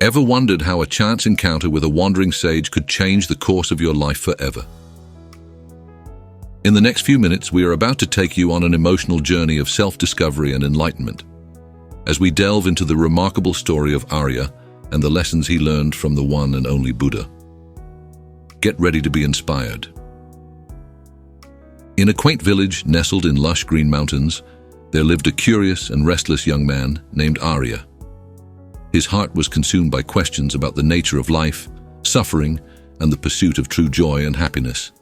Ever wondered how a chance encounter with a wandering sage could change the course of your life forever? In the next few minutes, we are about to take you on an emotional journey of self-discovery and enlightenment, as we delve into the remarkable story of Arya and the lessons he learned from the one and only Buddha. Get ready to be inspired. In a quaint village nestled in lush green mountains, there lived a curious and restless young man named Arya. His heart was consumed by questions about the nature of life, suffering, and the pursuit of true joy and happiness.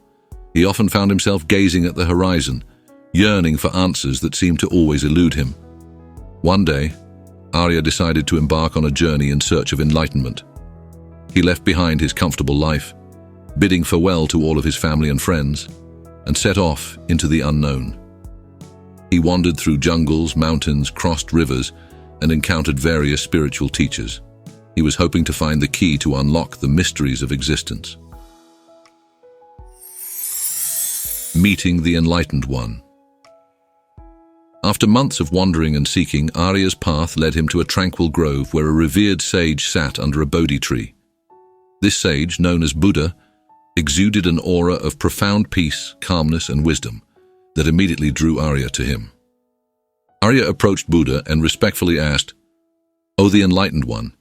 He often found himself gazing at the horizon, yearning for answers that seemed to always elude him. One day, Arya decided to embark on a journey in search of enlightenment. He left behind his comfortable life, bidding farewell to all of his family and friends, and set off into the unknown. He wandered through jungles, mountains, crossed rivers, and encountered various spiritual teachers. He was hoping to find the key to unlock the mysteries of existence. Meeting the Enlightened One. After months of wandering and seeking, Arya's path led him to a tranquil grove where a revered sage sat under a Bodhi tree. This sage, known as Buddha, exuded an aura of profound peace, calmness, and wisdom that immediately drew Arya to him. Arya approached Buddha and respectfully asked, "O the Enlightened One,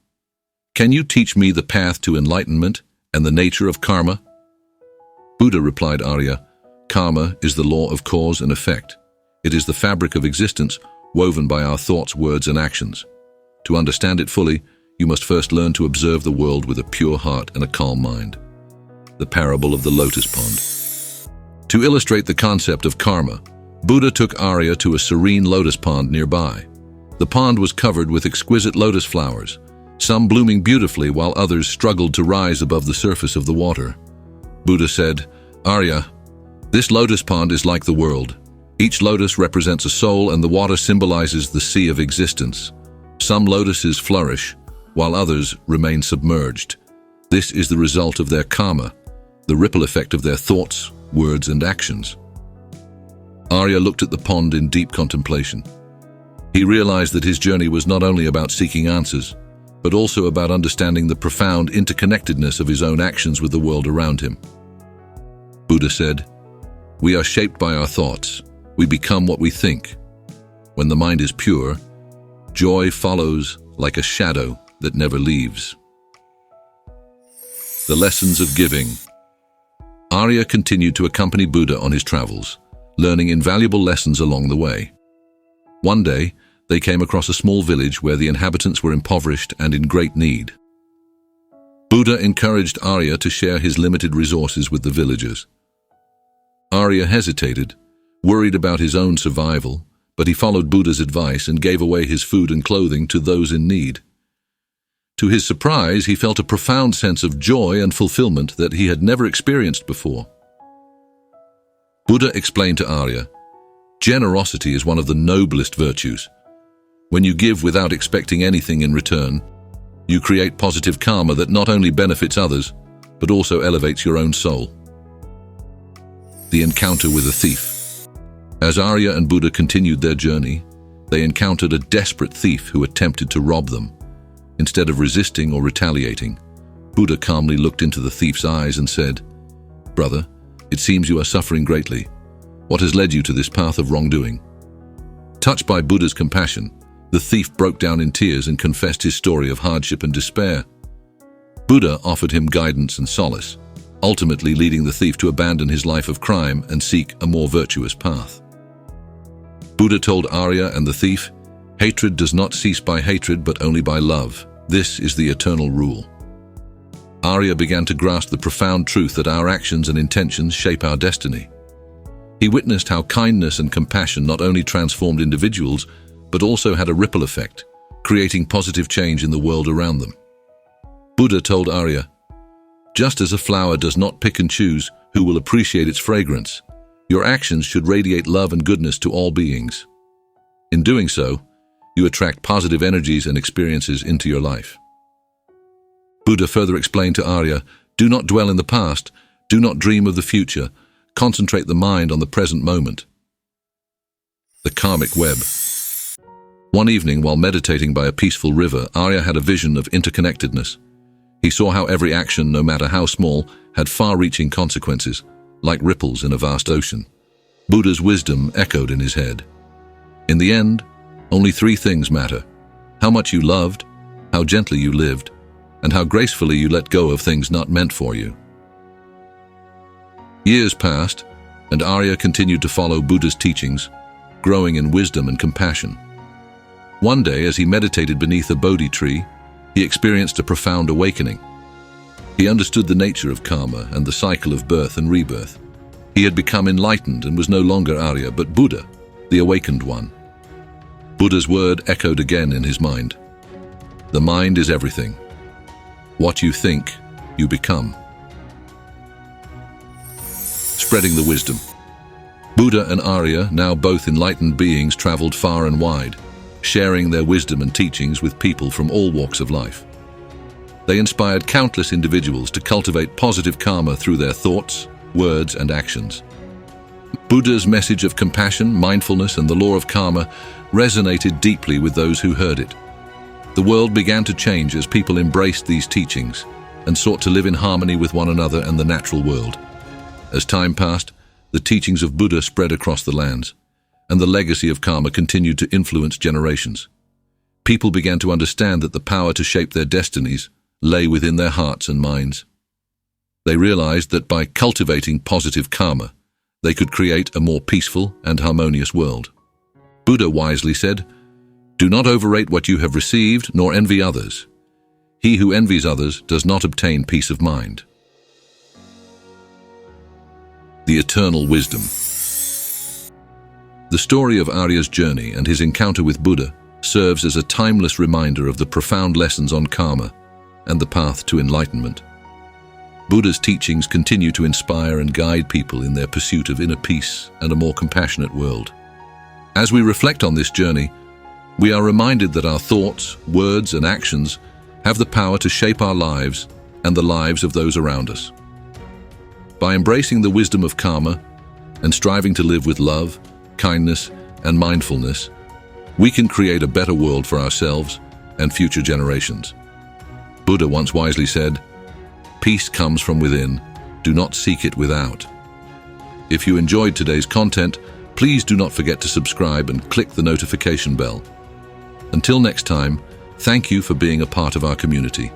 can you teach me the path to enlightenment and the nature of karma?" Buddha replied, "Arya, karma is the law of cause and effect. It is the fabric of existence woven by our thoughts, words, and actions. To understand it fully, you must first learn to observe the world with a pure heart and a calm mind." The parable of the Lotus Pond. To illustrate the concept of karma, Buddha took Arya to a serene lotus pond nearby. The pond was covered with exquisite lotus flowers, some blooming beautifully while others struggled to rise above the surface of the water. Buddha said, "Arya, this lotus pond is like the world. Each lotus represents a soul and the water symbolizes the sea of existence. Some lotuses flourish, while others remain submerged. This is the result of their karma, the ripple effect of their thoughts, words, and actions." Arya looked at the pond in deep contemplation. He realized that his journey was not only about seeking answers, but also about understanding the profound interconnectedness of his own actions with the world around him. Buddha said, "We are shaped by our thoughts. We become what we think. When the mind is pure, joy follows like a shadow that never leaves." The lessons of giving. Arya continued to accompany Buddha on his travels, learning invaluable lessons along the way. One day, they came across a small village where the inhabitants were impoverished and in great need. Buddha encouraged Arya to share his limited resources with the villagers. Arya hesitated, worried about his own survival, but he followed Buddha's advice and gave away his food and clothing to those in need. To his surprise, he felt a profound sense of joy and fulfillment that he had never experienced before. Buddha explained to Arya, "Generosity is one of the noblest virtues. When you give without expecting anything in return, you create positive karma that not only benefits others, but also elevates your own soul." The encounter with a thief. As Arya and Buddha continued their journey, they encountered a desperate thief who attempted to rob them. Instead of resisting or retaliating, Buddha calmly looked into the thief's eyes and said, "Brother, it seems you are suffering greatly. What has led you to this path of wrongdoing?" Touched by Buddha's compassion, the thief broke down in tears and confessed his story of hardship and despair. Buddha offered him guidance and solace, ultimately leading the thief to abandon his life of crime and seek a more virtuous path. Buddha told Arya and the thief, "Hatred does not cease by hatred, but only by love. This is the eternal rule." Arya began to grasp the profound truth that our actions and intentions shape our destiny. He witnessed how kindness and compassion not only transformed individuals, but also had a ripple effect, creating positive change in the world around them. Buddha told Arya, "Just as a flower does not pick and choose who will appreciate its fragrance, your actions should radiate love and goodness to all beings. In doing so, you attract positive energies and experiences into your life." Buddha further explained to Arya, "Do not dwell in the past, do not dream of the future, concentrate the mind on the present moment." The karmic web. One evening, while meditating by a peaceful river, Arya had a vision of interconnectedness. He saw how every action, no matter how small, had far-reaching consequences, like ripples in a vast ocean. Buddha's wisdom echoed in his head. In the end, only three things matter: how much you loved, how gently you lived, and how gracefully you let go of things not meant for you. Years passed, and Arya continued to follow Buddha's teachings, growing in wisdom and compassion. One day, as he meditated beneath a Bodhi tree, he experienced a profound awakening. He understood the nature of karma and the cycle of birth and rebirth. He had become enlightened and was no longer Arya, but Buddha, the awakened one. Buddha's word echoed again in his mind. The mind is everything. What you think, you become. Spreading the wisdom. Buddha and Arya, now both enlightened beings, traveled far and wide, sharing their wisdom and teachings with people from all walks of life. They inspired countless individuals to cultivate positive karma through their thoughts, words, and actions. Buddha's message of compassion, mindfulness, and the law of karma resonated deeply with those who heard it. The world began to change as people embraced these teachings and sought to live in harmony with one another and the natural world. As time passed, the teachings of Buddha spread across the lands, and the legacy of karma continued to influence generations. People began to understand that the power to shape their destinies lay within their hearts and minds. They realized that by cultivating positive karma, they could create a more peaceful and harmonious world. Buddha wisely said, "Do not overrate what you have received, nor envy others. He who envies others does not obtain peace of mind." The eternal wisdom. The story of Arya's journey and his encounter with Buddha serves as a timeless reminder of the profound lessons on karma and the path to enlightenment. Buddha's teachings continue to inspire and guide people in their pursuit of inner peace and a more compassionate world. As we reflect on this journey, we are reminded that our thoughts, words, and actions have the power to shape our lives and the lives of those around us. By embracing the wisdom of karma and striving to live with love, kindness, and mindfulness, we can create a better world for ourselves and future generations. Buddha once wisely said, "Peace comes from within, do not seek it without." If you enjoyed today's content, please do not forget to subscribe and click the notification bell. Until next time, thank you for being a part of our community.